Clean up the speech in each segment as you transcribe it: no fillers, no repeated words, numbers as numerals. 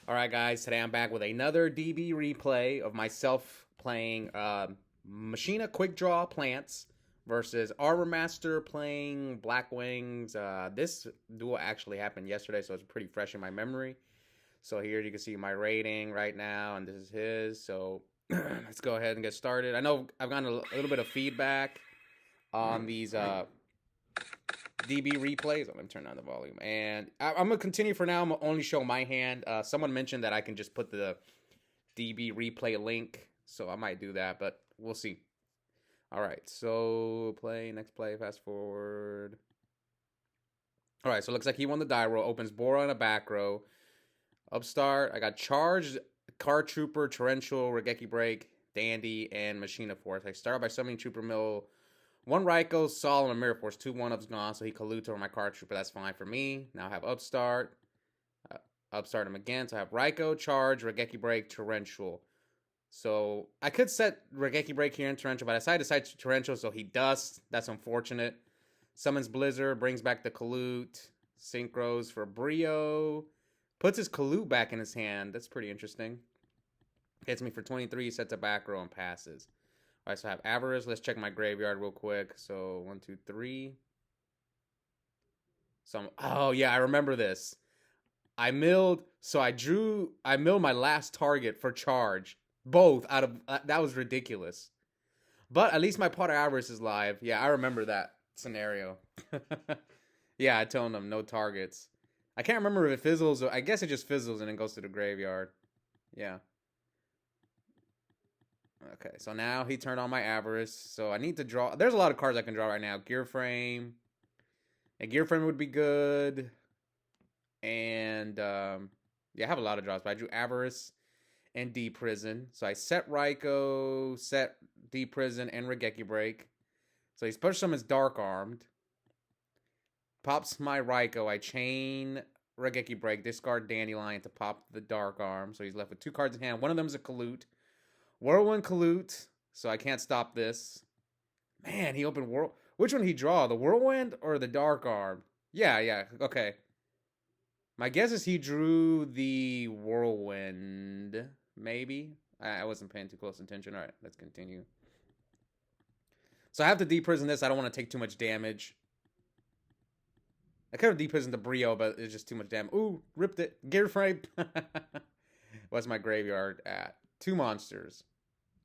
All right, guys. Today I'm back with another DB replay of myself playing Machina Quickdraw Plants versus ArmorMaster playing Blackwings. This duel actually happened yesterday, so it's pretty fresh in my memory. So here you can see my rating right now, and this is his. So let's go ahead and get started. I know I've gotten a little bit of feedback on these DB replays. Let me turn down the volume. And I'm going to continue for now. I'm going to only show my hand. Someone mentioned that I can just put the DB replay link. So I might do that, but we'll see. All right. So play, next play, fast forward. All right. So it looks like he won the die roll. Opens Bora in a back row. Upstart. I got Charged, Card Trooper, Torrential, Regeki Break, Dandy, and Machina Force. I start by summoning Trooper Mill. One Raikou, Sol, and a Mirror Force. 2 1-ups gone, so he colludes over my card trooper. That's fine for me. Now I have Upstart. Upstart him again. So I have Raikou, Charge, Regeki Break, Torrential. So I could set Regeki Break here in Torrential, but I decided to set Torrential, so he dusts. That's unfortunate. Summons Blizzard, brings back the Colute. Synchros for Brio. Puts his Colute back in his hand. That's pretty interesting. Hits me for 23, sets a back row, and passes. All right, so I have Avarice. Let's check my graveyard real quick. So 1, 2, 3. Oh yeah, I remember this. I milled my last target for charge. Both out of that was ridiculous. But at least my Potter Avarice is live. Yeah, I remember that scenario. Yeah, I told him no targets. I can't remember if it fizzles or I guess it just fizzles and then goes to the graveyard. Yeah. Okay, so now he turned on my Avarice. So I need to draw. There's a lot of cards I can draw right now. Gear Frame. A Gear Frame would be good. And, yeah, I have a lot of draws. But I drew Avarice and D-Prison. So I set Raikou, set D-Prison, and Regeki Break. So he's pushed summons Dark Armed. Pops my Raikou. I chain Regeki Break. Discard Dandelion to pop the Dark Arm. So he's left with 2 cards in hand. One of them is a Colute. Whirlwind Colute, so I can't stop this. Man, he opened Whirl. Which one did he draw? The Whirlwind or the Dark Arm? Yeah, okay. My guess is he drew the Whirlwind, maybe? I wasn't paying too close attention. All right, let's continue. So I have to deprison this. I don't want to take too much damage. I could have deprisoned the Brio, but it's just too much damage. Ooh, ripped it. Gear Frame. What's my graveyard at? 2 monsters.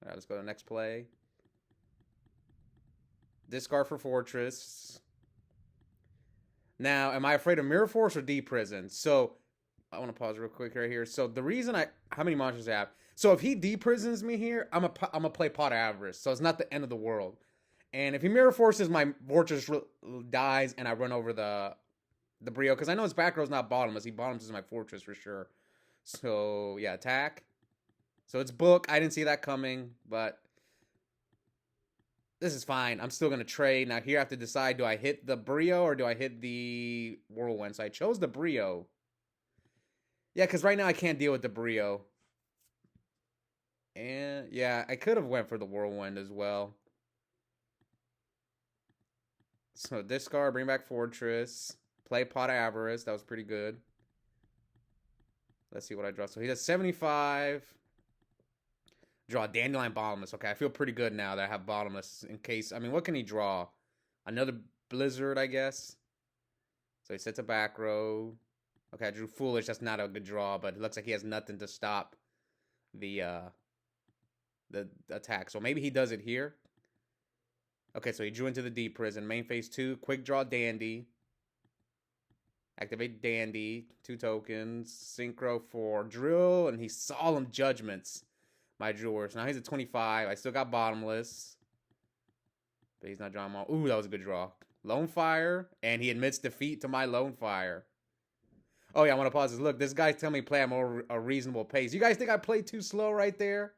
All right, let's go to the next play. Discard for Fortress. Now, am I afraid of Mirror Force or D-Prison? So, I want to pause real quick right here. So, the reason how many monsters I have? So, if he D-Prisons me here, I'm going to play Pot of Avarice. So, it's not the end of the world. And if he Mirror Forces, my Fortress dies and I run over the Brio. Because I know his back row's not bottomless. He bottoms my Fortress for sure. So, yeah, attack. So it's book. I didn't see that coming, but this is fine. I'm still going to trade. Now here I have to decide, do I hit the Brio or do I hit the Whirlwind? So I chose the Brio. Yeah, because right now I can't deal with the Brio. And yeah, I could have went for the Whirlwind as well. So discard, bring back Fortress. Play Pot of Avarice. That was pretty good. Let's see what I draw. So he does 75. Draw Dandelion Bottomless. Okay, I feel pretty good now that I have Bottomless in case. I mean, what can he draw? Another Blizzard, I guess. So he sets a back row. Okay, I drew Foolish. That's not a good draw, but it looks like he has nothing to stop the attack. So maybe he does it here. Okay, so he drew into the D Prison. Main phase 2. Quick draw Dandy. Activate Dandy. 2 tokens. Synchro for Drill. And he's Solemn Judgments. My drawers. Now he's at 25. I still got Bottomless. But he's not drawing them all. Ooh, that was a good draw. Lone Fire. And he admits defeat to my Lone Fire. Oh, yeah, I want to pause this. Look, this guy's telling me play at a reasonable pace. You guys think I played too slow right there?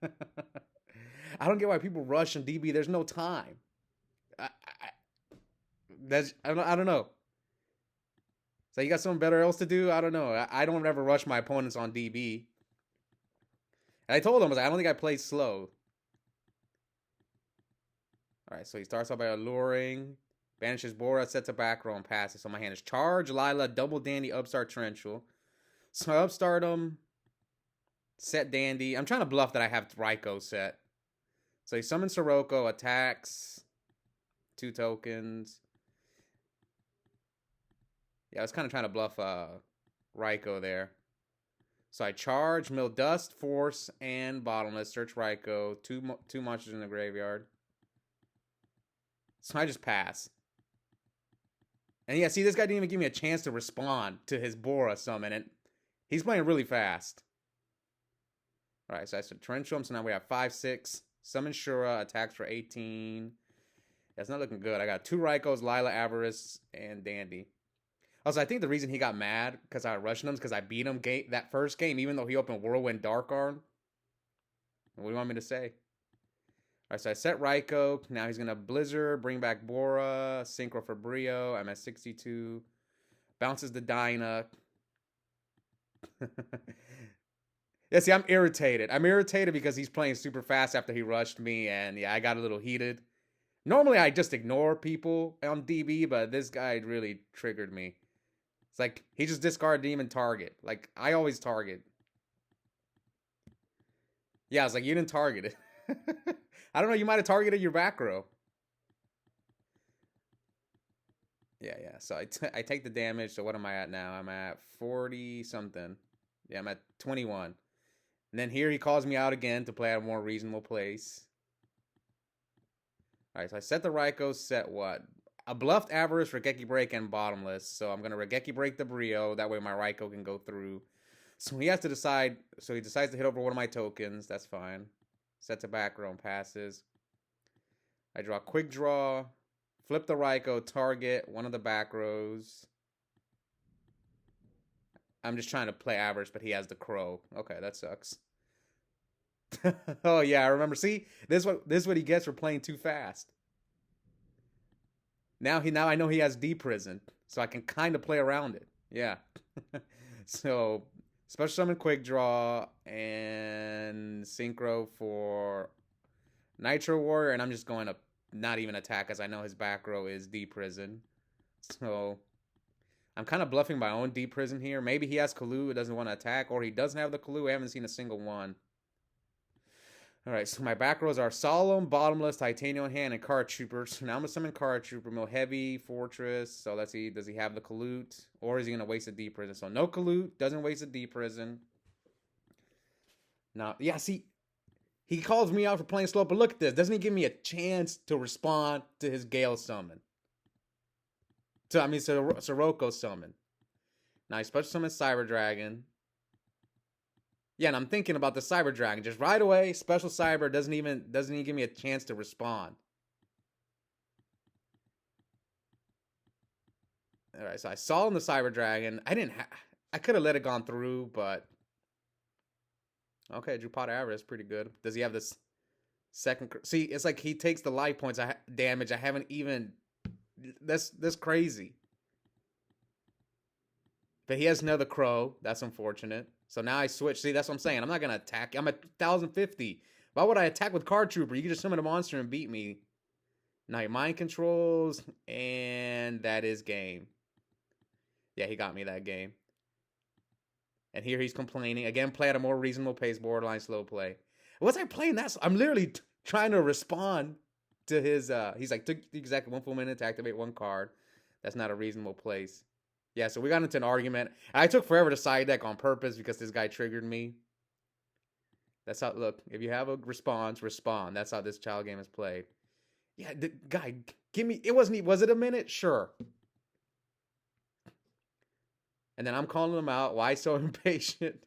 I don't get why people rush in DB. There's no time. I don't know. So you got something better else to do? I don't know. I don't ever rush my opponents on DB. And I told him, I don't think I played slow. All right, so he starts off by alluring. Banishes Bora, sets a back row, and passes. So my hand is Charge, Lila, Double Dandy, Upstart, Torrential. So I upstart him, set Dandy. I'm trying to bluff that I have Raikou set. So he summons Sirocco, attacks, 2 tokens. Yeah, I was kind of trying to bluff Raikou there. So I charge, Mill Dust, Force, and Bottomless. Search Raikou. Two monsters in the graveyard. So I just pass. And yeah, see, this guy didn't even give me a chance to respond to his Bora summon. And he's playing really fast. Alright, so I said Torrential him. So now we have 5-6. Summon Shura, attacks for 18. That's not looking good. I got 2 Raikous, Lila, Avarice, and Dandy. Also, I think the reason he got mad because I rushed him is because I beat him that first game, even though he opened Whirlwind Dark Arm. What do you want me to say? Alright, so I set Raikou. Now he's going to Blizzard, bring back Bora, Synchro for Brio. I'm at 62. Bounces the Dyna. Yeah, see, I'm irritated. I'm irritated because he's playing super fast after he rushed me, and yeah, I got a little heated. Normally, I just ignore people on DB, but this guy really triggered me. It's like, he just discarded demon target. Like, I always target. Yeah, I was like, you didn't target it. I don't know, you might have targeted your back row. Yeah. So I take the damage. So what am I at now? I'm at 40-something. Yeah, I'm at 21. And then here he calls me out again to play at a more reasonable place. Alright, so I set the Raikou, set what? A bluffed Avarice, Regeki Break, and Bottomless. So I'm going to Regeki Break the Brio. That way my Raikou can go through. So he has to decide. So he decides to hit over one of my tokens. That's fine. Sets a back row and passes. I draw Quick Draw. Flip the Raikou, target one of the back rows. I'm just trying to play Avarice, but he has the Crow. Okay, that sucks. Oh yeah, I remember. See, this is what he gets for playing too fast. Now I know he has D Prison, so I can kind of play around it. Yeah. So special summon Quick Draw and Synchro for Nitro Warrior, and I'm just going to not even attack as I know his back row is D Prison. So I'm kind of bluffing my own D Prison here. Maybe he has Kalu, it doesn't want to attack, or he doesn't have the Kalu. I haven't seen a single one. Alright, so my back rows are Solemn, Bottomless, Titanium Hand, and Card Trooper. So now I'm going to summon Card Trooper, Mill Heavy, Fortress. So let's see, does he have the Kalut? Or is he going to waste a D Prison? So no Kalut, doesn't waste a D Prison. Now, yeah, see, he calls me out for playing slow, but look at this. Doesn't he give me a chance to respond to his Gale summon? Sirocco summon. Now I special summon Cyber Dragon. Yeah, and I'm thinking about the Cyber Dragon. Just right away, special Cyber doesn't even give me a chance to respond. Alright, so I saw him the Cyber Dragon. I could have let it gone through, but okay, drew Pot Avarice, pretty good. Does he have this second? See, it's like he takes the life points damage. I haven't even. That's crazy. But he has another Crow. That's unfortunate. So now I switch. See, that's what I'm saying. I'm not going to attack. I'm at 1,050. Why would I attack with Card Trooper? You can just summon a monster and beat me. Now he mind controls. And that is game. Yeah, he got me that game. And here he's complaining. Again, play at a more reasonable pace. Borderline slow play. Was I playing that? I'm literally trying to respond to his... he's like, took exactly 1 full minute to activate 1 card. That's not a reasonable place. Yeah, so we got into an argument. I took forever to side deck on purpose because this guy triggered me. That's how, look, if you have a response, respond. That's how this child game is played. Yeah, the guy, give me, was it a minute? Sure. And then I'm calling him out. Why so impatient?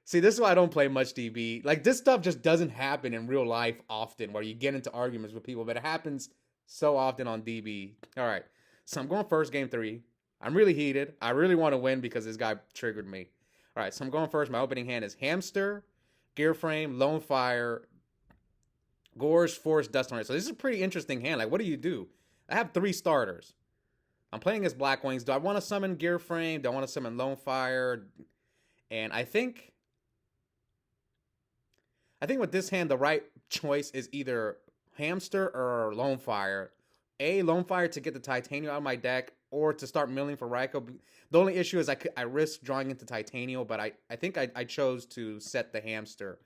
See, this is why I don't play much DB. Like, this stuff just doesn't happen in real life often where you get into arguments with people, but it happens so often on DB. All right, so I'm going first, game 3. I'm really heated. I really want to win because this guy triggered me. All right, so I'm going first. My opening hand is Hamster, Gear Frame, Lone Fire, Gorge, Force, Dust Tornado. So this is a pretty interesting hand. Like, what do? I have 3 starters. I'm playing against Blackwings. Do I want to summon Gear Frame? Do I want to summon Lone Fire? And I think with this hand, the right choice is either Hamster or Lone Fire. Lone Fire to get the Titanium out of my deck, or to start milling for Raikou. The only issue is I risk drawing into Titanial, but I think I chose to set the hamster.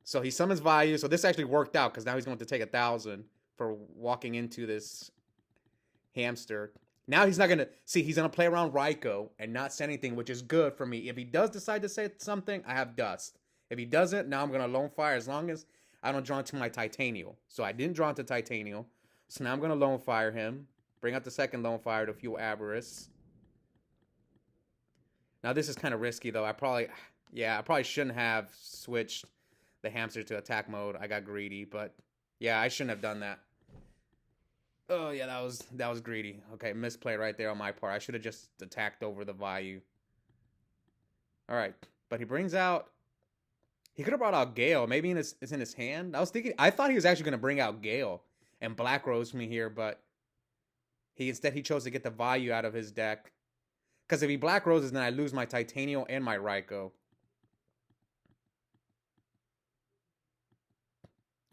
So he summons Vayu. So this actually worked out because now he's going to take 1,000 for walking into this hamster. Now he's not going to... See, he's going to play around Raikou and not say anything, which is good for me. If he does decide to say something, I have Dust. If he doesn't, now I'm going to Lone Fire as long as I don't draw into my Titanial. So I didn't draw into Titanial. So now I'm going to Lone Fire him. Bring out the second Lone Fire to fuel Avarice. Now this is kind of risky, though. I probably shouldn't have switched the hamster to attack mode. I got greedy, but yeah, I shouldn't have done that. Oh yeah, that was greedy. Okay, misplay right there on my part. I should have just attacked over the Vayu. All right, but he brings out. He could have brought out Gale. Maybe it's in his hand. I thought he was actually going to bring out Gale and Black Rose me here, but he chose to get the Vayu out of his deck. Because if he Black Roses, then I lose my Titanial and my Raikou.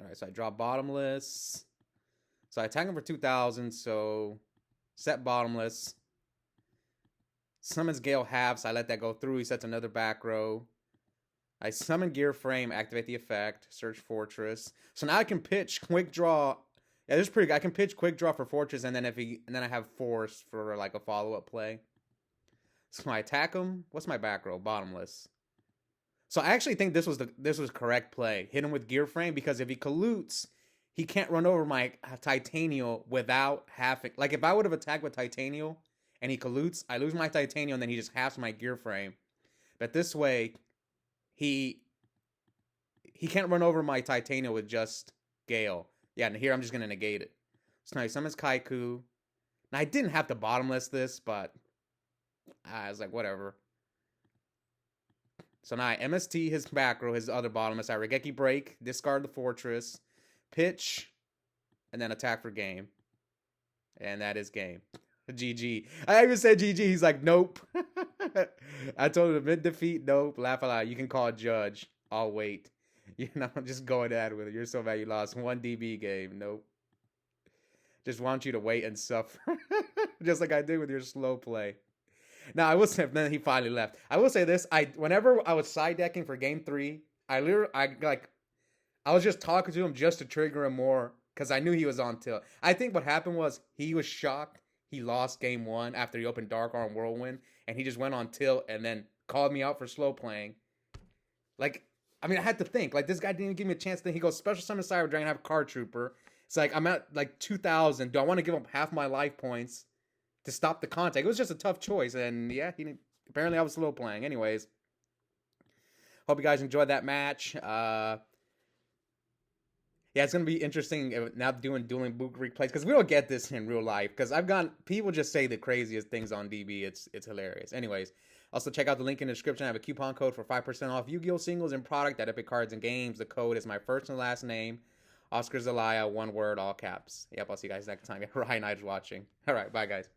Alright, so I draw Bottomless. So I attack him for 2,000, so set Bottomless. Summons Gale half, so I let that go through. He sets another back row. I summon Gear Frame, activate the effect, search Fortress. So now I can pitch Quick Draw. Yeah, this is pretty good. I can pitch Quick Draw for Fortress, and then I have Force for like a follow-up play. So I attack him. What's my back row? Bottomless. So I actually think this was correct play. Hit him with Gear Frame, because if he collutes, he can't run over my Titanial without having... Like, if I would have attacked with Titanial and he collutes, I lose my Titanial and then he just halves my Gear Frame. But this way, he can't run over my Titanial with just Gale. Yeah, and here I'm just going to negate it. So now he summons Kaiku. Now, I didn't have to Bottomless this, but I was like, whatever. So now I MST his back row, his other Bottomless. I Regeki Break, discard the Fortress, pitch, and then attack for game. And that is game. GG. I even said GG. He's like, nope. I told him mid defeat, nope. Laugh aloud. You can call Judge. I'll wait. You know, I'm just going at it with it. You're so mad you lost 1 DB game. Nope. Just want you to wait and suffer. Just like I did with your slow play. Now, I will say, then he finally left. I will say this. Whenever I was side decking for game 3, I was just talking to him just to trigger him more, because I knew he was on tilt. I think what happened was he was shocked he lost game 1 after he opened Dark Arm Whirlwind, and he just went on tilt and then called me out for slow playing. Like, I mean, I had to think. Like, this guy didn't even give me a chance. Then he goes, Special Summon Cyber Dragon, have Card Trooper. It's like, I'm at like 2,000. Do I want to give up half my life points to stop the contact? It was just a tough choice, and yeah, apparently I was slow playing. Anyways, hope you guys enjoyed that match. Yeah, it's going to be interesting now doing dueling book replays, because we don't get this in real life, because people just say the craziest things on DB. It's hilarious. Anyways, also check out the link in the description. I have a coupon code for 5% off Yu-Gi-Oh! Singles and product at Epic Cards and Games. The code is my first and last name, Oscar Zelaya, one word, all caps. Yep, I'll see you guys next time. Ryan Knight is watching. All right, bye, guys.